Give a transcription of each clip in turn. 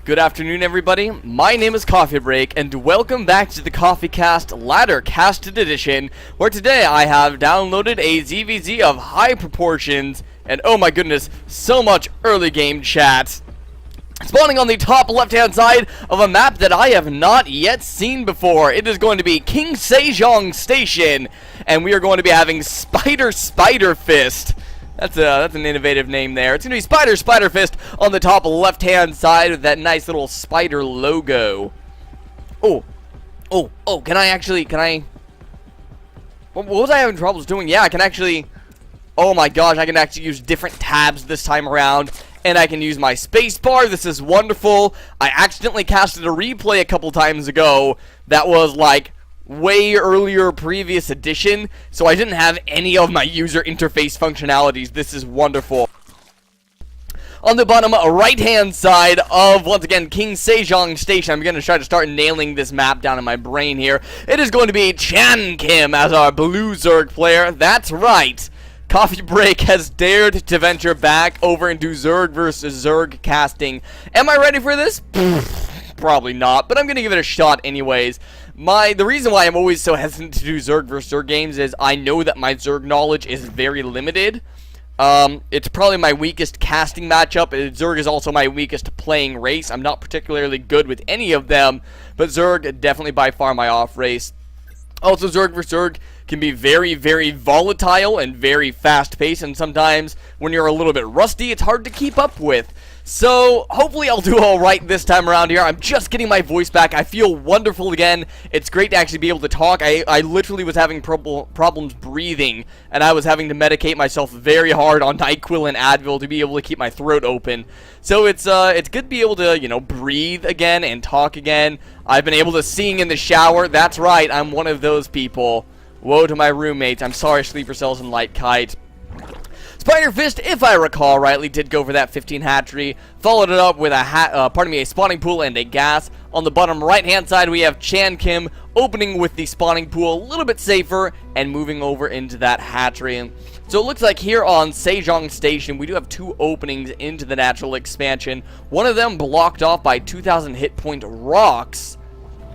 Good afternoon, everybody. My name is Coffee Break, and welcome back to the CoffeeCast Ladder Casted Edition, where today I have downloaded a ZvZ of high proportions, and oh my goodness, so much early game chat. Spawning on the top left-hand side of a map that I have not yet seen before. It is going to be King Sejong Station, and we are going to be having SpiderFist. That's an innovative name there. It's going to be SpiderFist on the top left-hand side with that nice little spider logo. Oh, can I... What was I having troubles doing? Yeah, I can actually... Oh my gosh, I can actually use different tabs this time around. And I can use my spacebar. This is wonderful. I accidentally casted a replay a couple times ago that was like... way earlier previous edition, so I didn't have any of my user interface functionalities. This is wonderful. On the bottom right hand side of, once again, King Sejong Station, I'm going to try to start nailing this map down in my brain here. It is going to be ChanKim as our blue Zerg player. That's right. Coffee Break has dared to venture back over into Zerg versus Zerg casting. Am I ready for this? Probably not, but I'm going to give it a shot anyways. The reason why I'm always so hesitant to do Zerg vs. Zerg games is I know that my Zerg knowledge is very limited. It's probably my weakest casting matchup. Zerg is also my weakest playing race. I'm not particularly good with any of them, but Zerg definitely by far my off race. Also, Zerg vs. Zerg can be very, very volatile and very fast-paced, and sometimes when you're a little bit rusty, it's hard to keep up with. So, hopefully I'll do alright this time around here. I'm just getting my voice back. I feel wonderful again. It's great to actually be able to talk. I literally was having problems breathing, and I was having to medicate myself very hard on NyQuil and Advil to be able to keep my throat open. So it's good to be able to, you know, breathe again and talk again. I've been able to sing in the shower. That's right, I'm one of those people. Woe to my roommates. I'm sorry, Sleeper Cells and Light Kite. SpiderFist, if I recall rightly, did go for that 15 hatchery, followed it up with a spawning pool and a gas. On the bottom right-hand side, we have ChanKim opening with the spawning pool a little bit safer and moving over into that hatchery. So it looks like here on Sejong Station, we do have two openings into the natural expansion. One of them blocked off by 2,000 hit point rocks.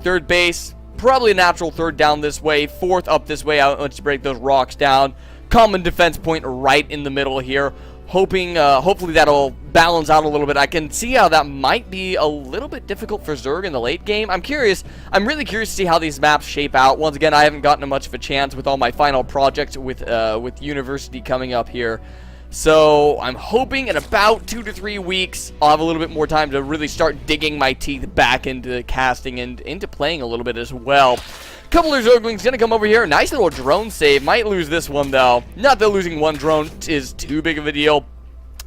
Third base, probably a natural third down this way, fourth up this way. Let's break those rocks down. Common defense point right in the middle here. Hopefully that'll balance out a little bit. I can see how that might be a little bit difficult for Zerg in the late game. I'm really curious to see how these maps shape out. Once again, I haven't gotten much of a chance with all my final projects with university coming up here. So I'm hoping in about 2 to 3 weeks I'll have a little bit more time to really start digging my teeth back into casting and into playing a little bit as well. Couple of Zerglings gonna come over here. Nice little drone save. Might lose this one though. Not that losing one drone is too big of a deal,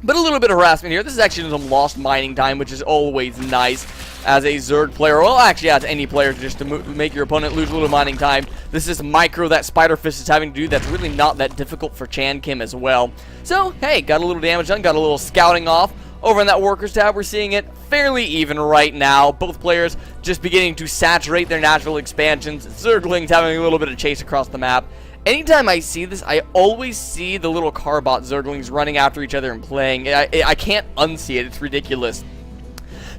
but a little bit of harassment here. This is actually some lost mining time, which is always nice as a Zerg player. Well, actually as any player, just to make your opponent lose a little mining time. This is micro that SpiderFist is having to do. That's really not that difficult for ChanKim as well. So, hey, got a little damage done. Got a little scouting off. Over in that workers tab, we're seeing it fairly even right now. Both players just beginning to saturate their natural expansions. Zerglings having a little bit of chase across the map. Anytime I see this, I always see the little Carbot Zerglings running after each other and playing. I can't unsee it. It's ridiculous.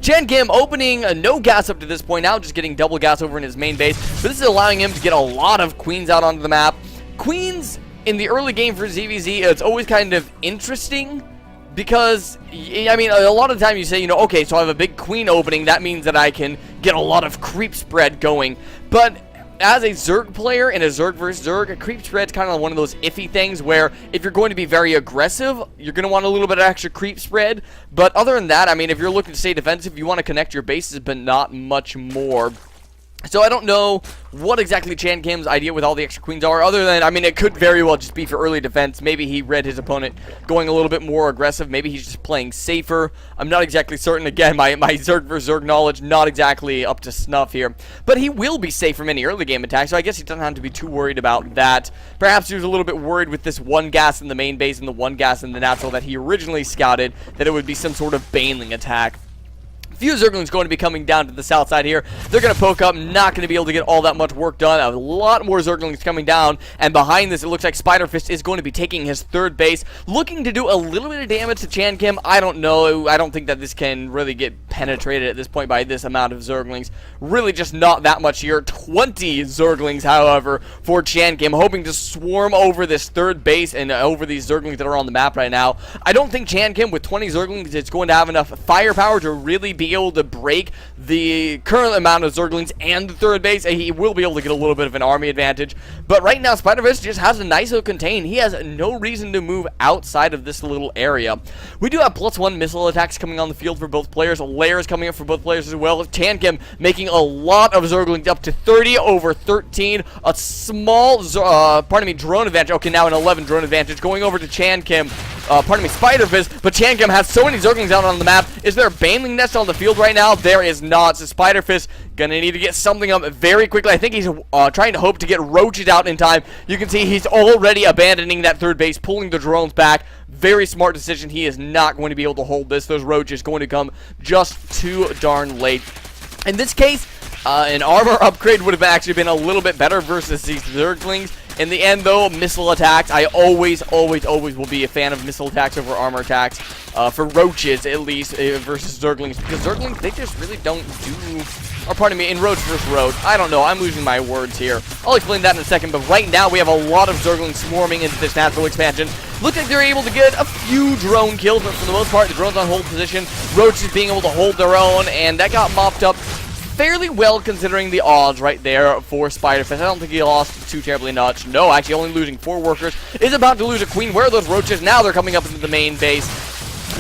ChanKim opening no gas up to this point now, just getting double gas over in his main base. But this is allowing him to get a lot of queens out onto the map. Queens in the early game for ZvZ, it's always kind of interesting. Because, I mean, a lot of the time you say, you know, okay, so I have a big queen opening, that means that I can get a lot of creep spread going. But as a Zerg player in a Zerg vs. Zerg, a creep spread's kind of one of those iffy things where if you're going to be very aggressive, you're going to want a little bit of extra creep spread. But other than that, I mean, if you're looking to stay defensive, you want to connect your bases, but not much more. So I don't know what exactly ChanKim's idea with all the extra queens are, other than, I mean, it could very well just be for early defense. Maybe he read his opponent going a little bit more aggressive. Maybe he's just playing safer. I'm not exactly certain. Again, my Zerg vs. Zerg knowledge not exactly up to snuff here. But he will be safe from any early game attack, so I guess he doesn't have to be too worried about that. Perhaps he was a little bit worried with this one gas in the main base and the one gas in the natural that he originally scouted, that it would be some sort of baneling attack. Few Zerglings going to be coming down to the south side here. They're going to poke up, not going to be able to get all that much work done. A lot more Zerglings coming down, and behind this, it looks like SpiderFist is going to be taking his third base, looking to do a little bit of damage to ChanKim. I don't know. I don't think that this can really get penetrated at this point by this amount of Zerglings. Really just not that much here. 20 Zerglings, however, for ChanKim, hoping to swarm over this third base and over these Zerglings that are on the map right now. I don't think ChanKim, with 20 Zerglings, is going to have enough firepower to really be able to break the current amount of Zerglings and the third base. He will be able to get a little bit of an army advantage, but right now SpiderFist just has a nice little contain. He has no reason to move outside of this little area. We do have +1 missile attacks coming on the field for both players, layers coming up for both players as well. ChanKim making a lot of Zerglings, up to 30 over 13. A small drone advantage. Okay, now an 11 drone advantage going over to ChanKim. SpiderFist, but ChanKim has so many Zerglings out on the map. Is there a Baneling nest on the field right now? There is not, so SpiderFist gonna need to get something up very quickly. I think he's trying to hope to get roaches out in time. You can see he's already abandoning that third base, pulling the drones back. Very smart decision. He is not going to be able to hold this. Those roaches going to come just too darn late. In this case, an armor upgrade would have actually been a little bit better versus these Zerglings. In the end, though, missile attacks. I always will be a fan of missile attacks over armor attacks. For roaches, at least, versus Zerglings. Because Zerglings, they just really don't do... Or pardon me, in roach versus roach. I don't know. I'm losing my words here. I'll explain that in a second. But right now, we have a lot of Zerglings swarming into this natural expansion. Looks like they're able to get a few drone kills. But for the most part, the drone's on hold position. Roaches being able to hold their own. And that got mopped up fairly well considering the odds right there for SpiderFist. I don't think he lost too terribly much. No, actually only losing 4 workers. Is about to lose a queen. Where are those roaches? Now they're coming up into the main base.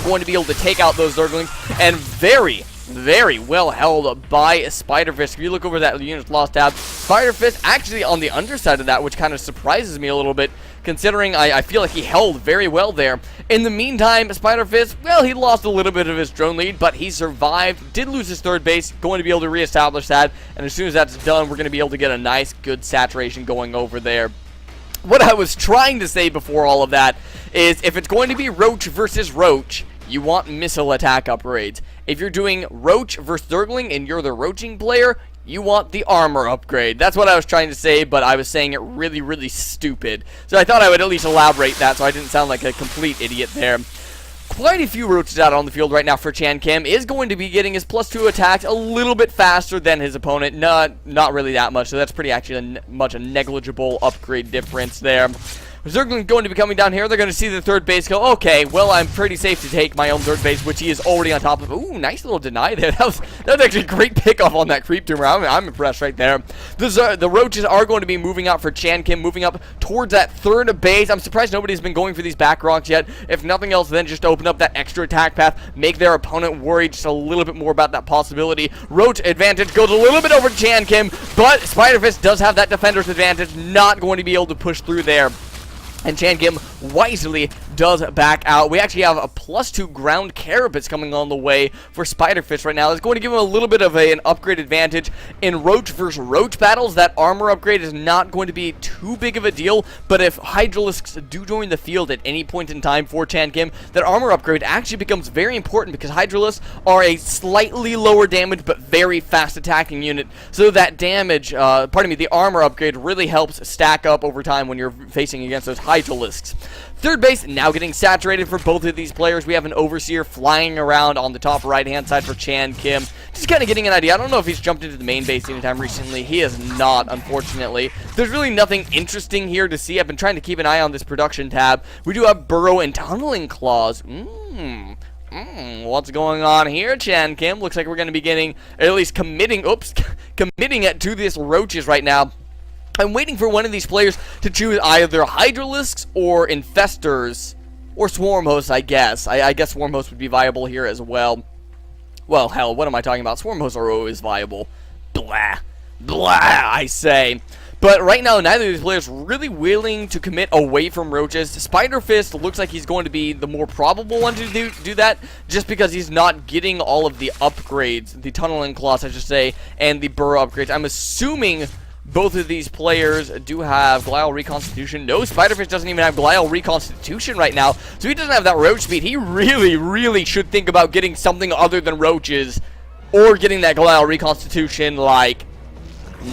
Going to be able to take out those Zerglings. And very well held by SpiderFist. If you look over that units lost tab, SpiderFist actually on the underside of that, which kind of surprises me a little bit, considering I feel like he held very well there. In the meantime, SpiderFist, well, he lost a little bit of his drone lead, but he survived, did lose his third base, going to be able to reestablish that, and as soon as that's done, we're going to be able to get a nice, good saturation going over there. What I was trying to say before all of that is, if it's going to be roach versus roach, you want missile attack upgrades. If you're doing roach versus Zergling and you're the roaching player, you want the armor upgrade. That's what I was trying to say, but I was saying it really stupid. So I thought I would at least elaborate that so I didn't sound like a complete idiot there. Quite a few roaches out on the field right now for ChanKim. Is going to be getting his +2 attacks a little bit faster than his opponent. Not really that much, so that's pretty actually a negligible upgrade difference there. Zergling's going to be coming down here. They're going to see the third base go, okay, well, I'm pretty safe to take my own third base, which he is already on top of. Ooh, nice little deny there. That was actually a great pickoff on that creep tumor. I'm impressed right there. The roaches are going to be moving out for ChanKim, moving up towards that third base. I'm surprised nobody's been going for these back rocks yet. If nothing else, then just open up that extra attack path, make their opponent worry just a little bit more about that possibility. Roach advantage goes a little bit over ChanKim, but SpiderFist does have that defender's advantage, not going to be able to push through there. And ChanKim wisely does back out. We actually have a +2 ground carapace coming on the way for SpiderFist right now. It's going to give him a little bit of an upgrade advantage in roach versus roach battles. That armor upgrade is not going to be too big of a deal, but if Hydralisks do join the field at any point in time for ChanKim, that armor upgrade actually becomes very important because Hydralisks are a slightly lower damage but very fast attacking unit. So that damage, the armor upgrade really helps stack up over time when you're facing against those Hydralisks. Third base now getting saturated for both of these players. We have an Overseer flying around on the top right-hand side for ChanKim. Just kind of getting an idea. I don't know if he's jumped into the main base anytime recently. He has not, unfortunately. There's really nothing interesting here to see. I've been trying to keep an eye on this production tab. We do have Burrow and Tunneling Claws. What's going on here, ChanKim? Looks like we're going to be getting, at least committing it to this roaches right now. I'm waiting for one of these players to choose either Hydralisks or Infestors or Swarm Hosts, I guess. I guess Swarm Hosts would be viable here as well. Well, hell, what am I talking about? Swarm Hosts are always viable. Blah. Blah, I say. But right now, neither of these players really willing to commit away from roaches. SpiderFist looks like he's going to be the more probable one to do that, just because he's not getting all of the upgrades, the Tunneling Claws, I should say, and the Burrow upgrades. I'm assuming both of these players do have Glial Reconstitution. No, SpiderFist doesn't even have Glial Reconstitution right now, so he doesn't have that roach speed. He really should think about getting something other than roaches or getting that Glial reconstitution like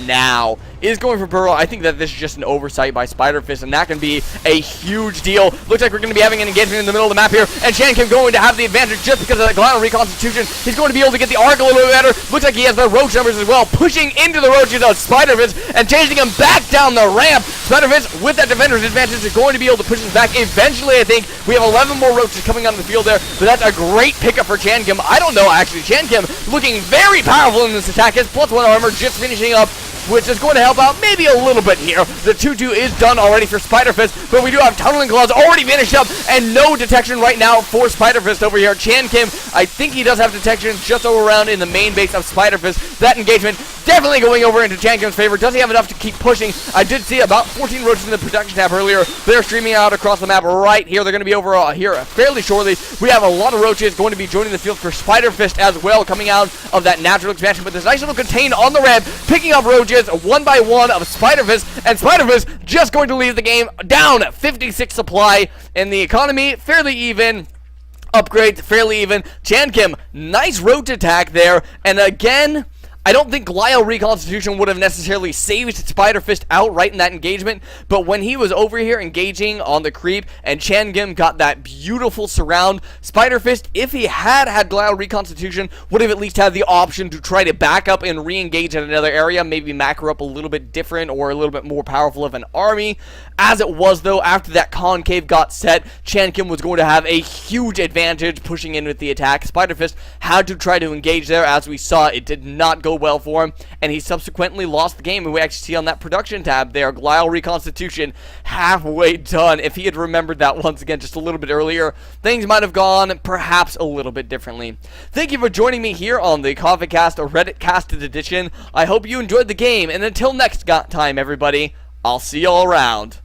now. Is going for Burrow. I think that this is just an oversight by SpiderFist, and that can be a huge deal. Looks like we're going to be having an engagement in the middle of the map here, and ChanKim going to have the advantage just because of that Glial reconstitution. He's going to be able to get the arc a little bit better. Looks like he has the roach numbers as well, pushing into the roaches of SpiderFist and chasing him back down the ramp. SpiderFist, with that defender's advantage, is going to be able to push us back. Eventually, I think we have 11 more roaches coming onto the field there, but that's a great pickup for ChanKim. I don't know, actually. ChanKim looking very powerful in this attack. His +1 armor just finishing up, which is going to help out maybe a little bit here. The 2-2 is done already for SpiderFist, but we do have Tunneling Claws already finished up, and no detection right now for SpiderFist over here. ChanKim, I think he does have detection just over around in the main base of SpiderFist. That engagement definitely going over into ChanKim's favor. Does he have enough to keep pushing? I did see about 14 roaches in the production tab earlier. They're streaming out across the map right here. They're going to be over here fairly shortly. We have a lot of roaches going to be joining the field for SpiderFist as well, coming out of that natural expansion. But this nice little contain on the ramp, picking up roaches one by one of SpiderFist, and SpiderFist just going to leave the game down 56 supply in the economy, fairly even. Upgrades fairly even. ChanKim, nice roach attack there, and again, I don't think Glial reconstitution would have necessarily saved SpiderFist outright in that engagement, but when he was over here engaging on the creep and ChanKim got that beautiful surround, SpiderFist, if he had Glial reconstitution, would have at least had the option to try to back up and re-engage at another area, maybe macro up a little bit different or a little bit more powerful of an army. As it was, though, after that concave got set, ChanKim was going to have a huge advantage pushing in with the attack. SpiderFist had to try to engage there. As we saw, it did not go well for him, and he subsequently lost the game. And we actually see on that production tab there, Glial reconstitution halfway done. If he had remembered that once again just a little bit earlier, things might have gone perhaps a little bit differently. Thank you for joining me here on the CoffeeCast, a Reddit casted edition. I hope you enjoyed the game, and until next time, everybody, I'll see you all around.